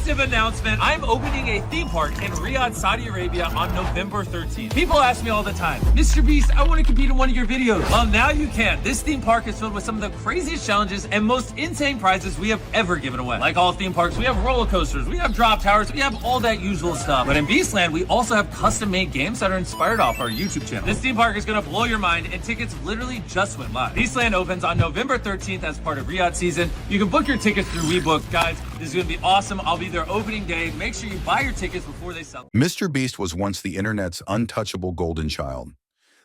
massive announcement. I'm opening a theme park in Riyadh, Saudi Arabia on November 13th. People ask me all the time, Mr. Beast, I want to compete in one of your videos. Well, now you can. This theme park is filled with some of the craziest challenges and most insane prizes we have ever given away. Like all theme parks, we have roller coasters, we have drop towers, we have all that usual stuff. But in Beastland, we also have custom-made games that are inspired off our YouTube channel. This theme park is going to blow your mind, and tickets literally just went live. Beastland opens on November 13th as part of Riyadh season. You can book your tickets through WeBook. Guys, this is going to be awesome. I'll be there opening day. Make sure you buy your tickets before they sell. Mr. Beast was once the internet's untouchable golden child,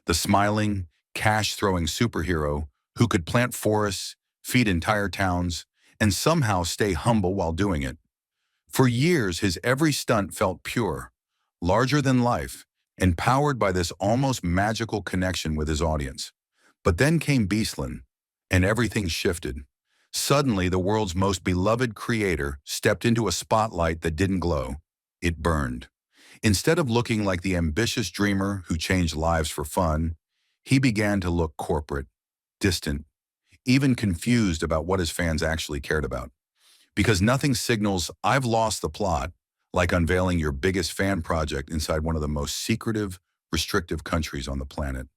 the smiling, cash-throwing superhero who could plant forests, feed entire towns, and somehow stay humble while doing it. For years, his every stunt felt pure, larger than life, and powered by this almost magical connection with his audience. But then came Beastland, and everything shifted. Suddenly, the world's most beloved creator stepped into a spotlight that didn't glow. It burned. Instead of looking like the ambitious dreamer who changed lives for fun, he began to look corporate, distant, even confused about what his fans actually cared about. Because nothing signals, "I've lost the plot," like unveiling your biggest fan project inside one of the most secretive, restrictive countries on the planet.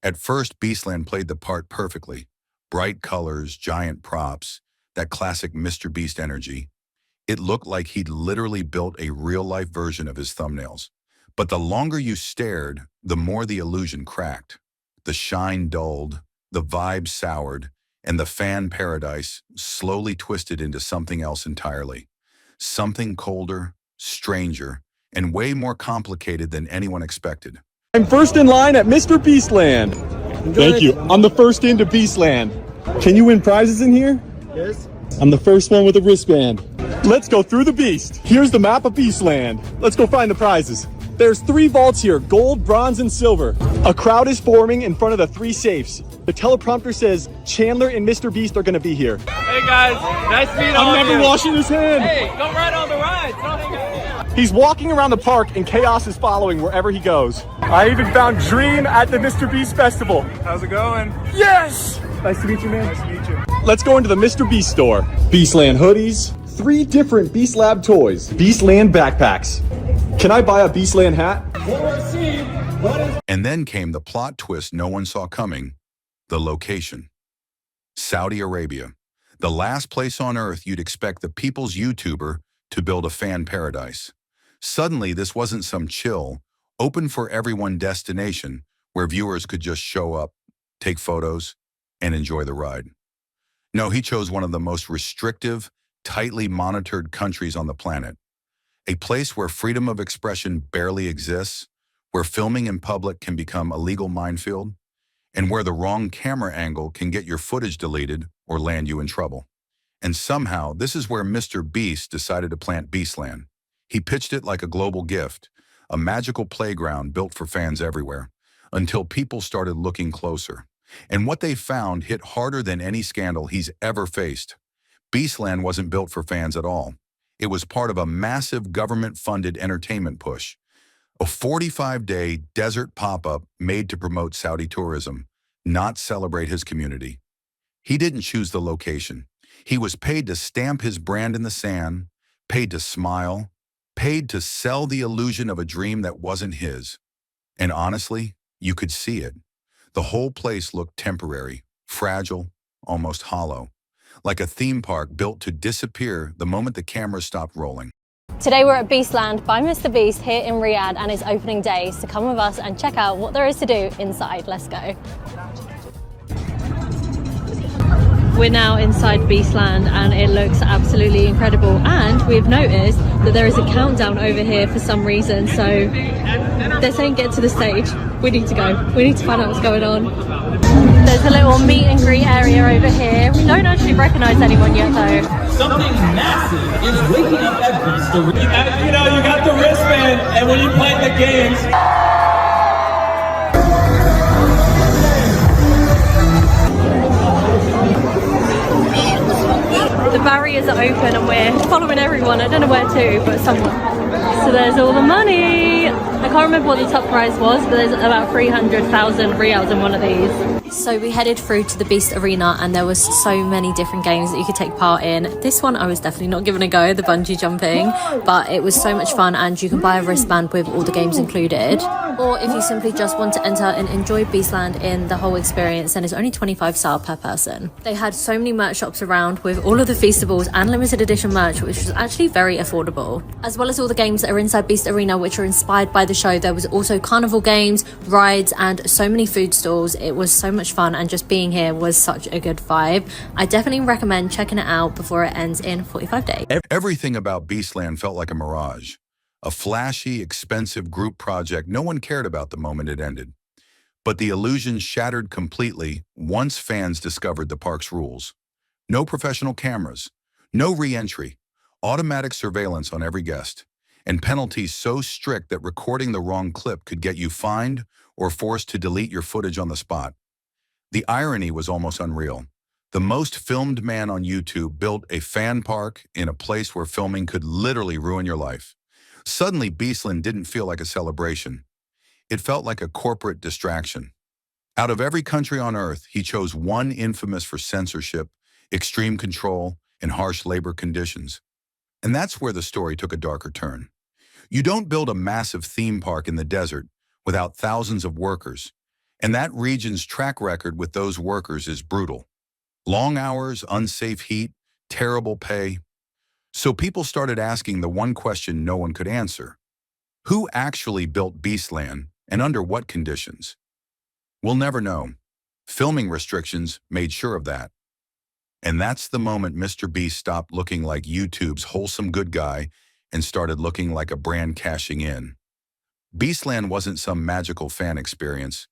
At first, Beastland played the part perfectly. Bright colors, giant props, that classic Mr. Beast energy. It looked like he'd literally built a real-life version of his thumbnails. But the longer you stared, the more the illusion cracked. The shine dulled, the vibe soured, and the fan paradise slowly twisted into something else entirely. Something colder, stranger, and way more complicated than anyone expected. I'm first in line at MrBeast Land. Thank you. I'm the first into Beastland. Can you win prizes in here? Yes. I'm the first one with a wristband. Let's go through the beast. Here's the map of Beastland. Let's go find the prizes. There's 3 vaults here, gold, bronze, and silver. A crowd is forming in front of the 3 safes. The teleprompter says Chandler and Mr. Beast are gonna be here. Hey guys, nice to meet all of you. I'm never washing his hand. Hey, go ride on the rides. Don't hang out. He's walking around the park and chaos is following wherever he goes. I even found Dream at the Mr. Beast Festival. How's it going? Yes! Nice to meet you, man. Nice to meet you. Let's go into the Mr. Beast store. Beastland hoodies, 3 different Beast Lab toys, Beastland backpacks. Can I buy a Beastland hat? And then came the plot twist no one saw coming, the location. Saudi Arabia, the last place on earth you'd expect the people's YouTuber to build a fan paradise. Suddenly, this wasn't some chill, open for everyone destination where viewers could just show up, take photos, and enjoy the ride. No, he chose one of the most restrictive, tightly monitored countries on the planet. A place where freedom of expression barely exists, where filming in public can become a legal minefield, and where the wrong camera angle can get your footage deleted or land you in trouble. And somehow, this is where Mr. Beast decided to plant Beastland. He pitched it like a global gift, a magical playground built for fans everywhere, until people started looking closer. And what they found hit harder than any scandal he's ever faced. Beastland wasn't built for fans at all. It was part of a massive government-funded entertainment push, a 45-day desert pop-up made to promote Saudi tourism, not celebrate his community. He didn't choose the location. He was paid to stamp his brand in the sand, paid to smile, paid to sell the illusion of a dream that wasn't his. And honestly, you could see it. The whole place looked temporary, fragile, almost hollow, like a theme park built to disappear the moment the camera stopped rolling. Today we're at Beastland by Mr. Beast here in Riyadh and it's opening day, so come with us and check out what there is to do inside. Let's go. We're now inside Beastland and it looks absolutely incredible, and we've noticed that there is a countdown over here for some reason, so they're saying get to the stage. We need to go. We need to find out what's going on. There's a little meet and greet area over here. We don't actually recognise anyone yet though. Something massive is waking up at Beast. You know, you got the wristband, and when you play the games, the barriers are open and we're following everyone. I don't know where to, but someone. So there's all the money. I can't remember what the top prize was, but there's about 300,000 riyals in one of these. So we headed through to the Beast Arena and there was so many different games that you could take part in. This one I was definitely not giving a go, the bungee jumping, but it was so much fun and you can buy a wristband with all the games included. Or if you simply just want to enter and enjoy Beastland in the whole experience, then it's only 25 SAR per person. They had so many merch shops around with all of the Feastables and limited edition merch, which was actually very affordable. As well as all the games that are inside Beast Arena, which are inspired by the show, there was also carnival games, rides, and so many food stalls. It was so much fun and just being here was such a good vibe. I definitely recommend checking it out before it ends in 45 days. Everything about Beastland felt like a mirage. A flashy, expensive group project no one cared about the moment it ended. But the illusion shattered completely once fans discovered the park's rules. No professional cameras, no re-entry, automatic surveillance on every guest, and penalties so strict that recording the wrong clip could get you fined or forced to delete your footage on the spot. The irony was almost unreal. The most filmed man on YouTube built a fan park in a place where filming could literally ruin your life. Suddenly, Beastland didn't feel like a celebration. It felt like a corporate distraction. Out of every country on Earth, he chose one infamous for censorship, extreme control, and harsh labor conditions. And that's where the story took a darker turn. You don't build a massive theme park in the desert without thousands of workers, and that region's track record with those workers is brutal. Long hours, unsafe heat, terrible pay. So people started asking the one question no one could answer. Who actually built Beastland, and under what conditions? We'll never know. Filming restrictions made sure of that. And that's the moment MrBeast stopped looking like YouTube's wholesome good guy and started looking like a brand cashing in. Beastland wasn't some magical fan experience.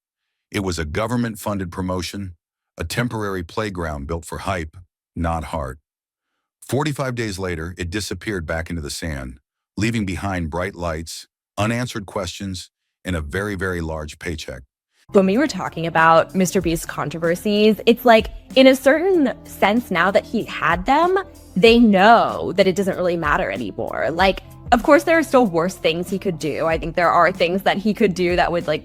It was a government-funded promotion, a temporary playground built for hype, not heart. 45 days later, it disappeared back into the sand, leaving behind bright lights, unanswered questions, and a very, very large paycheck. When we were talking about MrBeast's controversies, it's like, in a certain sense, now that he had them, they know that it doesn't really matter anymore. Like, of course, there are still worse things he could do. I think there are things that he could do that would, like,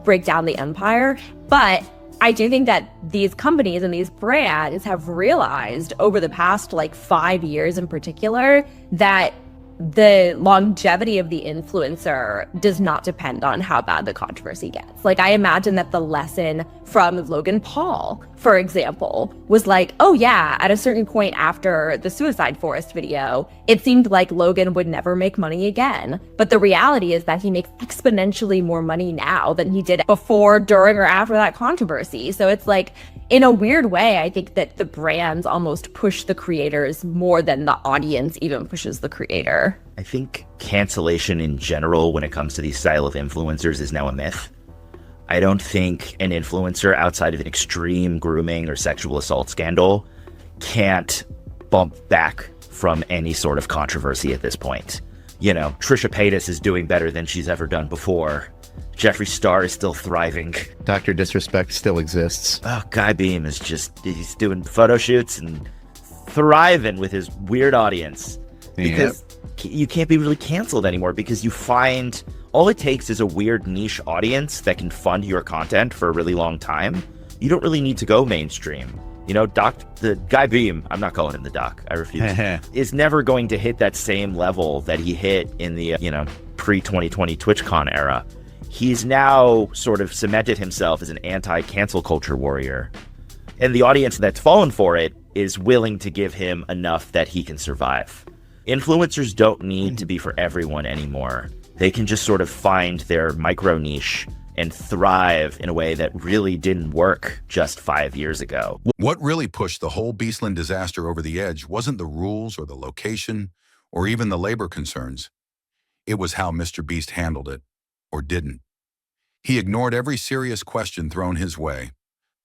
break down the empire. But I do think that these companies and these brands have realized over the past, like, 5 years in particular, that the longevity of the influencer does not depend on how bad the controversy gets. Like, I imagine that the lesson from Logan Paul, for example, was like, oh yeah, at a certain point after the Suicide Forest video, it seemed like Logan would never make money again. But the reality is that he makes exponentially more money now than he did before, during, or after that controversy. So it's like, in a weird way, I think that the brands almost push the creators more than the audience even pushes the creator. I think cancellation in general when it comes to these style of influencers is now a myth. I don't think an influencer outside of an extreme grooming or sexual assault scandal can't bump back from any sort of controversy at this point. You know, Trisha Paytas is doing better than she's ever done before. Jeffree Star is still thriving. Dr. Disrespect still exists. Oh, Guy Beam is he's doing photo shoots and thriving with his weird audience. Because you can't be really canceled anymore because you find all it takes is a weird niche audience that can fund your content for a really long time. You don't really need to go mainstream. You know, the Guy Beam, I'm not calling him the Doc, I refuse, is never going to hit that same level that he hit in the, pre-2020 TwitchCon era. He's now sort of cemented himself as an anti-cancel culture warrior. And the audience that's fallen for it is willing to give him enough that he can survive. Influencers don't need to be for everyone anymore. They can just sort of find their micro niche and thrive in a way that really didn't work just 5 years ago. What really pushed the whole Beastland disaster over the edge wasn't the rules or the location or even the labor concerns. It was how MrBeast handled it, or didn't. He ignored every serious question thrown his way.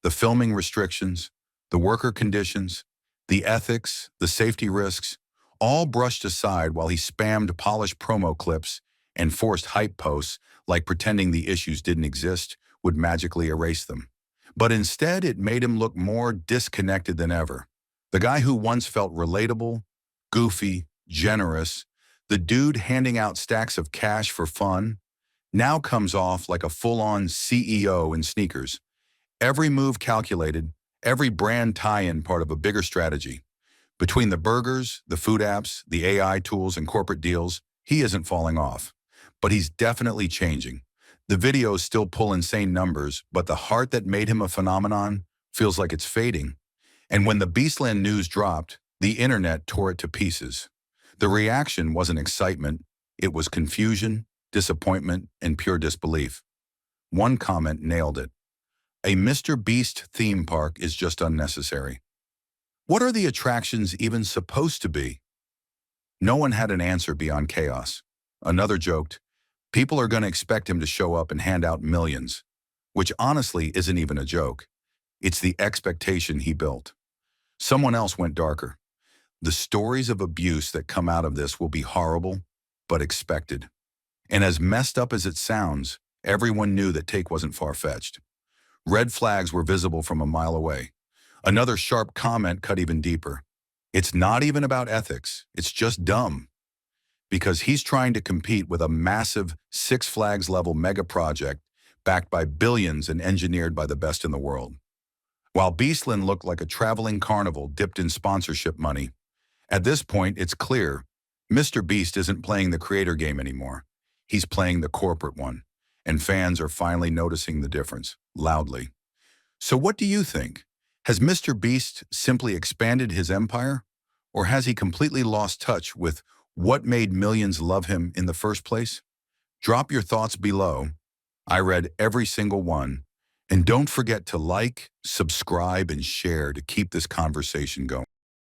The filming restrictions, the worker conditions, the ethics, the safety risks, all brushed aside while he spammed polished promo clips and forced hype posts like pretending the issues didn't exist would magically erase them. But instead, it made him look more disconnected than ever. The guy who once felt relatable, goofy, generous, the dude handing out stacks of cash for fun, now comes off like a full-on CEO in sneakers. Every move calculated, every brand tie-in part of a bigger strategy. Between the burgers, the food apps, the AI tools, and corporate deals, he isn't falling off. But he's definitely changing. The videos still pull insane numbers, but the heart that made him a phenomenon feels like it's fading. And when the Beastland news dropped, the internet tore it to pieces. The reaction wasn't excitement, it was confusion, disappointment, and pure disbelief. One comment nailed it. A Mr. Beast theme park is just unnecessary. What are the attractions even supposed to be? No one had an answer beyond chaos. Another joked, people are going to expect him to show up and hand out millions, which honestly isn't even a joke. It's the expectation he built. Someone else went darker. The stories of abuse that come out of this will be horrible, but expected. And as messed up as it sounds, everyone knew that take wasn't far-fetched. Red flags were visible from a mile away. Another sharp comment cut even deeper. It's not even about ethics, it's just dumb. Because he's trying to compete with a massive Six Flags-level mega project backed by billions and engineered by the best in the world. While Beastland looked like a traveling carnival dipped in sponsorship money, at this point it's clear Mr. Beast isn't playing the creator game anymore. He's playing the corporate one, and fans are finally noticing the difference, loudly. So what do you think? Has Mr. Beast simply expanded his empire? Or has he completely lost touch with what made millions love him in the first place? Drop your thoughts below. I read every single one. And don't forget to like, subscribe, and share to keep this conversation going.